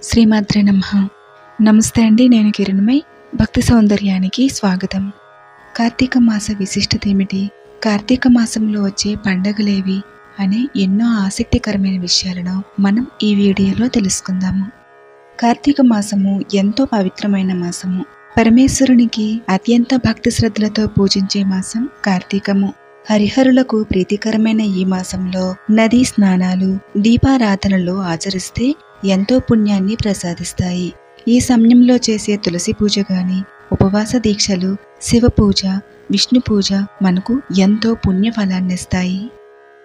శ్రీమాత్రే నమః. నమస్తే అండి. నేను కిరణ్మయ్. భక్తి సౌందర్యానికి స్వాగతం. కార్తీక మాస విశిష్టత ఏమిటి, కార్తీక మాసంలో వచ్చే పండగలేవి అనే ఎన్నో ఆసక్తికరమైన విషయాలను మనం ఈ వీడియోలో తెలుసుకుందాము. కార్తీక మాసము ఎంతో పవిత్రమైన మాసము. పరమేశ్వరునికి అత్యంత భక్తి శ్రద్ధలతో పూజించే మాసం కార్తీకము. హరిహరులకు ప్రీతికరమైన ఈ మాసంలో నదీ స్నానాలు, దీపారాధనలు ఆచరిస్తే ఎంతో పుణ్యాన్ని ప్రసాదిస్తాయి. ఈ సమయంలో చేసే తులసి పూజ గాని, ఉపవాస దీక్షలు, శివ పూజ, విష్ణు పూజ మనకు ఎంతో పుణ్య ఫలాన్నిస్తాయి.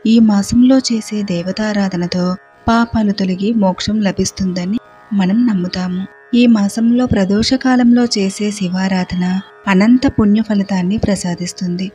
ఈ మాసంలో చేసే దేవతారాధనతో పాపాలు తొలగి మోక్షం లభిస్తుందని మనం నమ్ముతాము. ఈ మాసంలో ప్రదోషకాలంలో చేసే శివారాధన అనంత పుణ్య ఫలితాన్ని ప్రసాదిస్తుంది.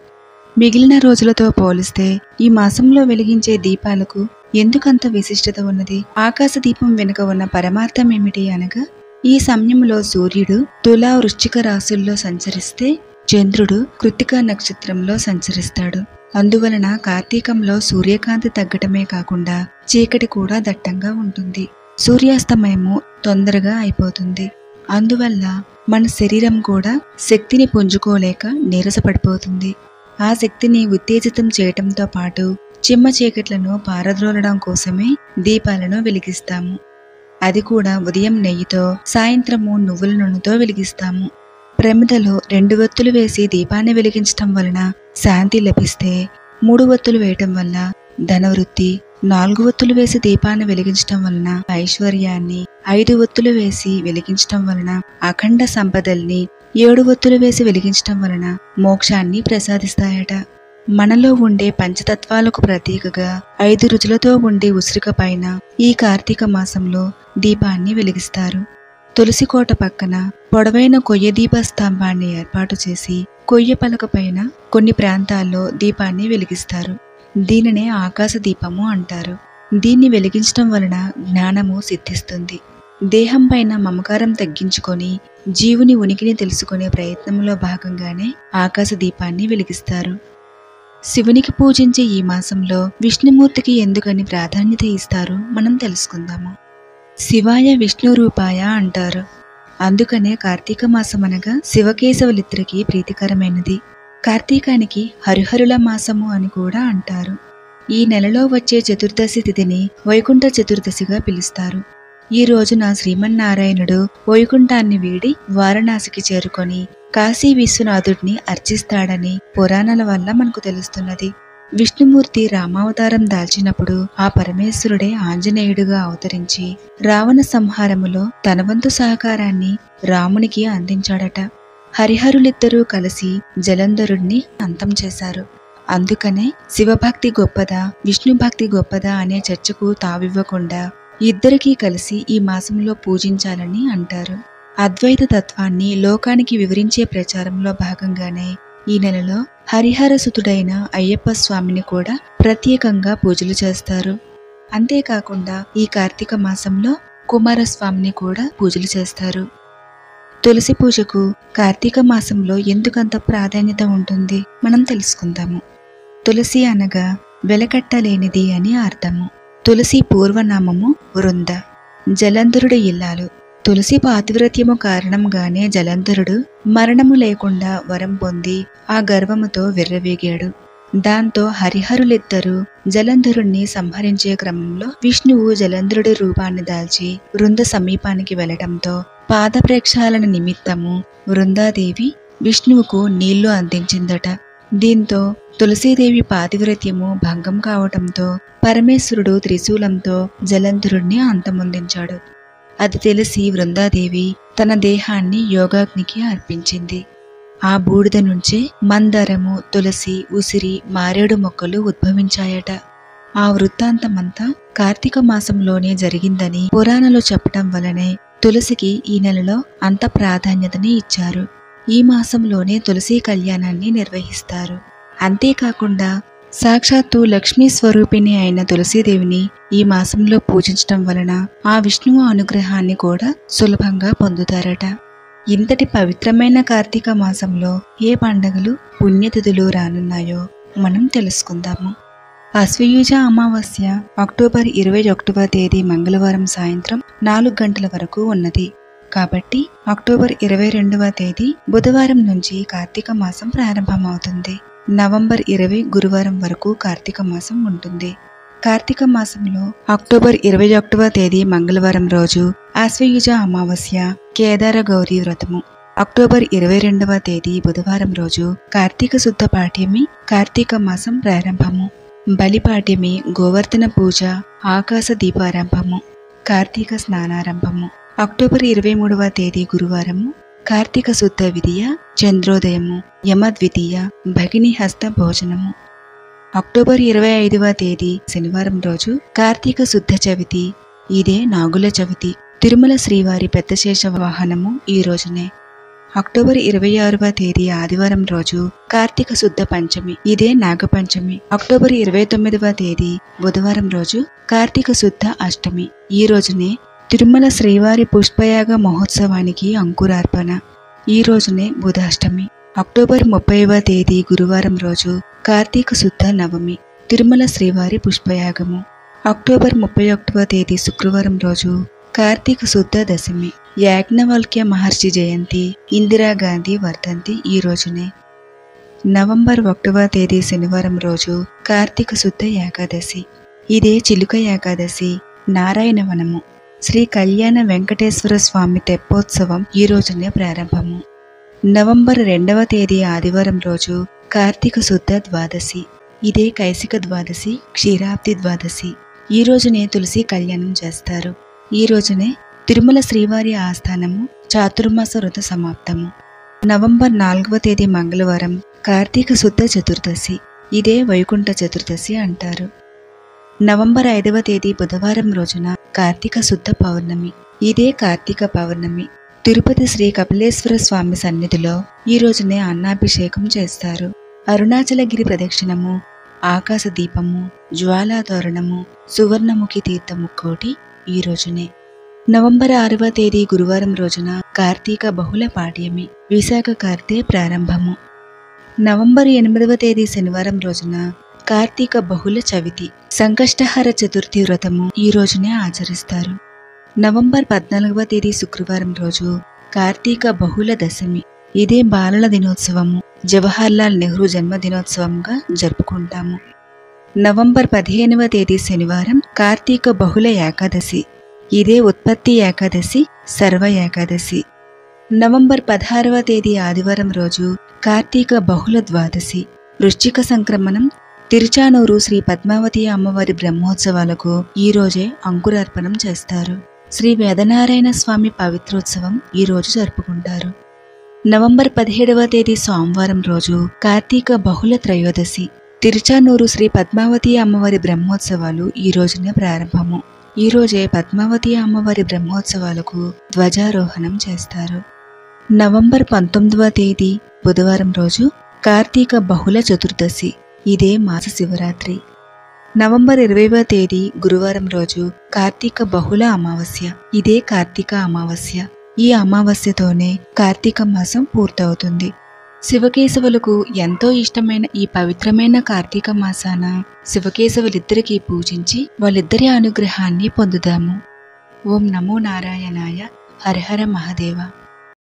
మిగిలిన రోజులతో పోలిస్తే ఈ మాసంలో వెలిగించే దీపాలకు ఎందుకంత విశిష్టత ఉన్నది? ఆకాశ దీపం వెనుక ఉన్న పరమార్థం ఏమిటి అనగా, ఈ సమయంలో సూర్యుడు తులా, వృశ్చిక రాశుల్లో సంచరిస్తే చంద్రుడు కృత్తికా నక్షత్రంలో సంచరిస్తాడు. అందువలన కార్తీకంలో సూర్యకాంతి తగ్గటమే కాకుండా చీకటి కూడా దట్టంగా ఉంటుంది. సూర్యాస్తమయము తొందరగా అయిపోతుంది. అందువల్ల మన శరీరం కూడా శక్తిని పుంజుకోలేక నీరసపడిపోతుంది. ఆ శక్తిని ఉత్తేజితం చేయటంతో పాటు చిమ్మ చీకట్లను పారద్రోలడం కోసమే దీపాలను వెలిగిస్తాము. అది కూడా ఉదయం నెయ్యితో, సాయంత్రము నువ్వుల నూనెతో వెలిగిస్తాము. ప్రమిదలో 2 ఒత్తులు వేసి దీపాన్ని వెలిగించటం వలన శాంతి లభిస్తే, 3 ఒత్తులు వేయటం వల్ల ధనవృద్ధి, 4 ఒత్తులు వేసి దీపాన్ని వెలిగించటం వలన ఐశ్వర్యాన్ని, 5 ఒత్తులు వేసి వెలిగించటం వలన అఖండ సంపదల్ని, 7 ఒత్తులు వేసి వెలిగించటం వలన మోక్షాన్ని ప్రసాదిస్తాయట. మనలో ఉండే పంచతత్వాలకు ప్రతీకగా 5 రుచులతో ఉండే ఉసిరిక పైన ఈ కార్తీక మాసంలో దీపాన్ని వెలిగిస్తారు. తులసి కోట పక్కన పొడవైన కొయ్య దీప స్తంభాన్ని ఏర్పాటు చేసి కొయ్య పలక పైన కొన్ని ప్రాంతాల్లో దీపాన్ని వెలిగిస్తారు. దీనినే ఆకాశ దీపము అంటారు. దీన్ని వెలిగించటం వలన జ్ఞానము సిద్ధిస్తుంది. దేహం పైన మమకారం తగ్గించుకొని జీవుని ఉనికిని తెలుసుకునే ప్రయత్నంలో భాగంగానే ఆకాశ దీపాన్ని వెలిగిస్తారు. శివునికి పూజించే ఈ మాసంలో విష్ణుమూర్తికి ఎందుకని ప్రాధాన్యత ఇస్తారు మనం తెలుసుకుందాము. శివాయ విష్ణు రూపాయ అంటారు. అందుకనే కార్తీక మాసం అనగా శివకేశవులిద్దరికీ ప్రీతికరమైనది. కార్తీకానికి హరిహరుల మాసము అని కూడా అంటారు. ఈ నెలలో వచ్చే చతుర్దశి తిథిని వైకుంఠ చతుర్దశిగా పిలుస్తారు. ఈ రోజున శ్రీమన్నారాయణుడు వైకుంఠాన్ని వీడి వారణాసికి చేరుకొని కాశీ విశ్వనాథుడిని అర్చిస్తాడని పురాణాల వల్ల మనకు తెలుస్తున్నది. విష్ణుమూర్తి రామావతారం దాల్చినప్పుడు ఆ పరమేశ్వరుడే ఆంజనేయుడుగా అవతరించి రావణ సంహారములో తన వంతు సహకారాన్ని రామునికి అందించాడట. హరిహరులిద్దరూ కలిసి జలంధరుణ్ణి అంతం చేశారు. అందుకనే శివభక్తి గొప్పదా, విష్ణుభక్తి గొప్పదా అనే చర్చకు తావివ్వకుండా ఇద్దరికీ కలిసి ఈ మాసంలో పూజించాలని అంటారు. అద్వైత తత్వాన్ని లోకానికి వివరించే ప్రచారంలో భాగంగానే ఈ నెలలో హరిహర సుతుడైన అయ్యప్ప స్వామిని కూడా ప్రత్యేకంగా పూజలు చేస్తారు. అంతేకాకుండా ఈ కార్తీక మాసంలో కుమారస్వామిని కూడా పూజలు చేస్తారు. తులసి పూజకు కార్తీక మాసంలో ఎందుకంత ప్రాధాన్యత ఉంటుంది మనం తెలుసుకుందాము. తులసి అనగా వెలకట్టలేనిది అని అర్థము. తులసి పూర్వనామము వృంద, జలంధరుడు ఇల్లాలు. తులసి పాతివ్రత్యము కారణంగానే జలంధరుడు మరణము లేకుండా వరం పొంది ఆ గర్వముతో విర్రవీగాడు. దాంతో హరిహరులిద్దరూ జలంధరుణ్ణి సంహరించే క్రమంలో విష్ణువు జలంధరుడి రూపాన్ని దాల్చి వృంద సమీపానికి వెళ్లడంతో పాద ప్రక్షాళన నిమిత్తము వృందాదేవి విష్ణువుకు నీళ్లు అందించిందట. దీంతో తులసీదేవి పాతివ్రత్యము భంగం కావటంతో పరమేశ్వరుడు త్రిశూలంతో జలంధరుణ్ణి అంతమొందించాడు. అది తెలిసి వృందాదేవి తన దేహాన్ని యోగాగ్నికి అర్పించింది. ఆ బూడిద నుంచే మందారము, తులసి, ఉసిరి, మారేడు మొక్కలు ఉద్భవించాయట. ఆ వృత్తాంతమంతా కార్తీక మాసంలోనే జరిగిందని పురాణాలు చెప్పటం వలనే తులసికి ఈ నెలలో అంత ప్రాధాన్యతని ఇచ్చారు. ఈ మాసంలోనే తులసి కళ్యాణాన్ని నిర్వహిస్తారు. అంతేకాకుండా సాక్షాత్తు లక్ష్మీ స్వరూపిణి అయిన తులసీదేవిని ఈ మాసంలో పూజించటం వలన ఆ విష్ణువు అనుగ్రహాన్ని కూడా సులభంగా పొందుతారట. ఇంతటి పవిత్రమైన కార్తీక మాసంలో ఏ పండగలు, పుణ్యతిథులు రానున్నాయో మనం తెలుసుకుందాము. ఆశ్వయుజ అమావాస్య అక్టోబర్ 21వ తేదీ మంగళవారం సాయంత్రం 4 గంటల వరకు ఉన్నది. కాబట్టి అక్టోబర్ 22వ తేదీ బుధవారం నుంచి కార్తీక మాసం ప్రారంభమవుతుంది. నవంబర్ 20 గురువారం వరకు కార్తీక మాసం ఉంటుంది. కార్తీక మాసంలో అక్టోబర్ 21వ తేదీ మంగళవారం రోజు ఆశ్వయుజ అమావాస్య కేదార గౌరీ వ్రతము. అక్టోబర్ 22వ తేదీ బుధవారం రోజు కార్తీక శుద్ధ పాఠ్యమి, కార్తీక మాసం ప్రారంభము. బలిపాఠ్యమి, గోవర్ధన పూజ, ఆకాశ దీపారంభము, కార్తీక స్నానారంభము. అక్టోబర్ 23వ తేదీ గురువారము కార్తీక శుద్ధ విధియ, చంద్రోదయము, యమద్వితీయ, భగిని హస్త భోజనము. అక్టోబర్ 25వ తేదీ శనివారం రోజు కార్తీక శుద్ధ చవితి, ఇదే నాగుల చవితి. తిరుమల శ్రీవారి పెద్దశేష వాహనము ఈ రోజునే. అక్టోబర్ 26వ తేదీ ఆదివారం రోజు కార్తీక శుద్ధ పంచమి, ఇదే నాగపంచమి. అక్టోబర్ 29వ తేదీ బుధవారం రోజు కార్తీక శుద్ధ అష్టమి. ఈ రోజునే తిరుమల శ్రీవారి పుష్పయాగ మహోత్సవానికి అంకురార్పణ. ఈ రోజునే బుధాష్టమి. అక్టోబర్ 30వ తేదీ గురువారం రోజు కార్తీక శుద్ధ నవమి, తిరుమల శ్రీవారి పుష్పయాగము. అక్టోబర్ 31వ తేదీ శుక్రవారం రోజు కార్తీక శుద్ధ దశమి, యాజ్ఞవల్క్య మహర్షి జయంతి, ఇందిరాగాంధీ వర్ధంతి ఈ రోజునే. నవంబర్ 1వ తేదీ శనివారం రోజు కార్తీక శుద్ధ ఏకాదశి, ఇదే చిలుక ఏకాదశి. నారాయణ వనము, శ్రీ కళ్యాణ వెంకటేశ్వర స్వామి తెప్పోత్సవం ఈ రోజునే ప్రారంభము. నవంబర్ 2వ తేదీ ఆదివారం రోజు కార్తీక శుద్ధ ద్వాదశి, ఇదే కైసిక ద్వాదశి, క్షీరాబ్ది ద్వాదశి. ఈ రోజునే తులసి కళ్యాణం చేస్తారు. ఈ రోజునే తిరుమల శ్రీవారి ఆస్థానము చాతుర్మాస వ్రత సమాప్తము. నవంబర్ 4వ తేదీ మంగళవారం కార్తీక శుద్ధ చతుర్దశి, ఇదే వైకుంఠ చతుర్దశి అంటారు. నవంబర్ 5వ తేదీ బుధవారం రోజున కార్తీక శుద్ధ పౌర్ణమి, ఇదే కార్తీక పౌర్ణమి. తిరుపతి శ్రీ కపిలేశ్వర స్వామి సన్నిధిలో ఈ రోజునే అన్నాభిషేకం చేస్తారు. అరుణాచలగిరి ప్రదక్షిణము, ఆకాశ దీపము, జ్వాలాతోరణము, సువర్ణముఖి తీర్థము కోటి ఈ రోజునే. నవంబర్ 6వ తేదీ గురువారం రోజున కార్తీక బహుళ పాడ్యమి, విశాఖ కార్తె ప్రారంభము. నవంబర్ 8వ తేదీ శనివారం రోజున కార్తీక బహుళ చవితి, సంకష్టహర చతుర్థి వ్రతము ఈ రోజునే ఆచరిస్తారు. నవంబర్ 14వ తేదీ శుక్రవారం రోజు కార్తీక బహుళ దశమి, ఇదే బాలల దినోత్సవము, జవహర్లాల్ నెహ్రూ జన్మదినోత్సవంగా జరుపుకుంటాము. నవంబర్ 15వ తేదీ శనివారం కార్తీక బహుళ ఏకాదశి, ఇదే ఉత్పత్తి ఏకాదశి, సర్వ ఏకాదశి. నవంబర్ 16వ తేదీ ఆదివారం రోజు కార్తీక బహుళ ద్వాదశి, వృశ్చిక సంక్రమణం. తిరుచానూరు శ్రీ పద్మావతి అమ్మవారి బ్రహ్మోత్సవాలకు ఈ రోజే అంకురార్పణం చేస్తారు. శ్రీ వేదనారాయణ స్వామి పవిత్రోత్సవం ఈ రోజు జరుపుకుంటారు. నవంబర్ 17వ తేదీ సోమవారం రోజు కార్తీక బహుళ త్రయోదశి, తిరుచానూరు శ్రీ పద్మావతి అమ్మవారి బ్రహ్మోత్సవాలు ఈ రోజునే ప్రారంభము. ఈ రోజే పద్మావతి అమ్మవారి బ్రహ్మోత్సవాలకు ధ్వజారోహణం చేస్తారు. నవంబర్ 19వ తేదీ బుధవారం రోజు కార్తీక బహుళ చతుర్దశి, ఇదే మాస శివరాత్రి. నవంబర్ 20వ తేదీ గురువారం రోజు కార్తీక బహుళ అమావాస్య, ఇదే కార్తీక అమావాస్య. ఈ అమావాస్యతోనే కార్తీక మాసం పూర్తవుతుంది. శివకేశవులకు ఎంతో ఇష్టమైన ఈ పవిత్రమైన కార్తీక మాసాన శివకేశవులిద్దరికీ పూజించి వాళ్ళిద్దరి అనుగ్రహాన్ని పొందుదాము. ఓం నమో నారాయణాయ. హర హర మహాదేవ.